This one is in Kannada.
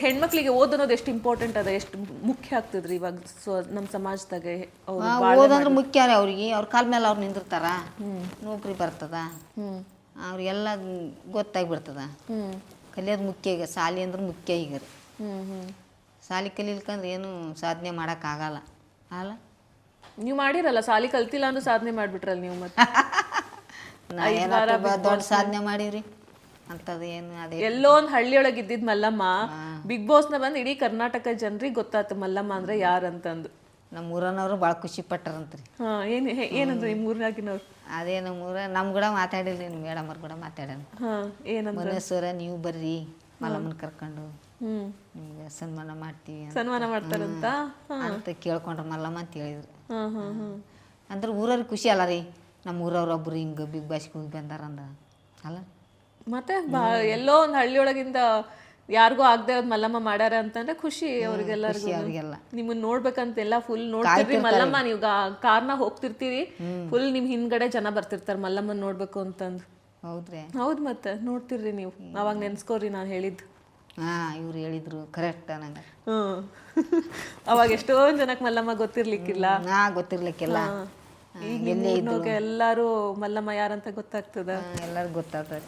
ಹೆಣ್ಮಕ್ಳಿಗೆ ಓದ್ ಅನ್ನೋದು ಎಷ್ಟು ಇಂಪಾರ್ಟೆಂಟ್ ಅದ, ಎಷ್ಟು ಮುಖ್ಯ ಆಗ್ತದ್ರಿ ಇವಾಗ ನಮ್ಮ ಸಮಾಜದಾಗ? ಓದಂದ್ರೆ ಮುಖ್ಯ ರೀ ಅವ್ರಿಗೆ. ಅವ್ರ ಕಾಲ ಮೇಲೆ ಅವ್ರು ನಿಂದಿರ್ತಾರ, ನೌಕರಿ ಬರ್ತದ, ಅವ್ರಿಗೆಲ್ಲ ಗೊತ್ತಾಗ್ಬಿಡ್ತದ. ಕಲಿಯೋದು ಮುಖ್ಯ. ಈಗ ಶಾಲೆ ಅಂದ್ರೆ ಮುಖ್ಯ ಈಗ ರೀ. ಶಾಲೆ ಕಲೀಲಿಕ್ಕಂದ್ರೆ ಏನು ಸಾಧನೆ ಮಾಡೋಕ್ಕಾಗಲ್ಲ ಅಲ್ಲ. ನೀವು ಮಾಡಿರಲ್ಲ, ಸಾಲಿ ಕಲ್ತಿಲ್ಲ ಅಂದ್ರೆ ಸಾಧನೆ ಮಾಡ್ಬಿಟ್ರಲ್ಲ ನೀವು. ಮತ್ತೆ ದೊಡ್ಡ ಸಾಧನೆ ಮಾಡೀವ್ರಿ ಅಂತದ ಏನು. ಅದೇ ಎಲ್ಲೋ ಒಂದು ಹಳ್ಳಿಯೊಳಗೆ ಇದ್ದಿದ್ ಮಲ್ಲಮ್ಮ ಬಿಗ್ ಬಾಸ್ನ ಬಂದು ಇಡೀ ಕರ್ನಾಟಕ ಜನರಿಗೆ ಗೊತ್ತಾಯ್ತು ಮಲ್ಲಮ್ಮ ಅಂದ್ರೆ ಯಾರಂತಂದು. ನಮ್ಮ ಊರನವರು ಭಾಳ ಖುಷಿ ಪಟ್ಟಾರಂತ್ರಿ. ಏನಂದ್ರೆ ನಿಮ್ಮ ಊರಿನಾಗಿನವ್ರು? ಅದೇ ನಮ್ಮ ಕೂಡ ಮಾತಾಡಿಲ್ರಿ, ನಿಮ್ಮ ಮೇಡಮ್ ಅವ್ರ ಕೂಡ ಮಾತಾಡೋಣ. ಮನೇಶ್ವರ ನೀವು ಬರ್ರಿ ಮಲ್ಲಮ್ಮನ ಕರ್ಕೊಂಡು ನಿಮ್ಗೆ ಸನ್ಮಾನ ಮಾಡ್ತೀವಿ, ಸನ್ಮಾನ ಮಾಡ್ತಾರಂತ ಅಂತ ಕೇಳ್ಕೊಂಡ್ರ ಮಲ್ಲಮ್ಮ ಅಂತ ಹೇಳಿದ್ರು. ಅಂದ್ರೆ ಊರವ್ರಿಗೆ ಖುಷಿ ಅಲ್ಲ ರೀ, ನಮ್ಮ ಊರವ್ರೊಬ್ರು ಹಿಂಗೆ ಬಿಗ್ ಬಾಸ್ಗೆ ಹೋಗಿ ಬಂದಾರಂದ ಅಲ್ಲ. ಮತ್ತೆ ಎಲ್ಲೋ ಒಂದು ಹಳ್ಳಿಯೊಳಗಿಂದ ಯಾರಿಗೂ ಆಗದೆ ಇರೋದು ಮಲ್ಲಮ್ಮ ಮಾಡ್ಯಾರ ಅಂತಂದ್ರೆ ಖುಷಿ ಅವ್ರಿಗೆಲ್ಲರಿಗೂ. ನಿಮ್ಮನ್ನ ನೋಡ್ಬೇಕಂತ ಎಲ್ಲ ಫುಲ್ ನೋಡ್ತಿರ್ರಿ ಮಲ್ಲಮ್ಮ. ನೀವು ಕಾರ್ನ ಹೋಗ್ತಿರ್ತೀರಿ, ಫುಲ್ ನಿಮ್ ಹಿಂದ್ಗಡೆ ಜನ ಬರ್ತಿರ್ತಾರ ಮಲ್ಲಮ್ಮನ್ ನೋಡ್ಬೇಕು ಅಂತಂದು. ಹೌದ್ರಿ? ಹೌದ್ ಮತ್ತೆ ನೋಡ್ತಿರ್ರಿ ನೀವು. ಅವಾಗ ನೆನ್ಸ್ಕೋರಿ ನಾನು ಹೇಳಿದ್ದು. ಇವ್ರು ಹೇಳಿದ್ರು ಕರೆಕ್ಟ್ ನಂಗೆ. ಅವಾಗ ಎಷ್ಟೊಂದ್ ಜನಕ್ಕೆ ಮಲ್ಲಮ್ಮ ಗೊತ್ತಿರ್ಲಿಕ್ಕಿಲ್ಲ. ಗೊತ್ತಿರ್ಲಿಕ್ಕಿಲ್ಲ. ಈಗ ಎಲ್ಲಾರು ಮಲ್ಲಮ್ಮ ಯಾರಂತ ಗೊತ್ತಾಗ್ತದ, ಎಲ್ಲರಿಗೂ ಗೊತ್ತಾಗ್ತದೆ.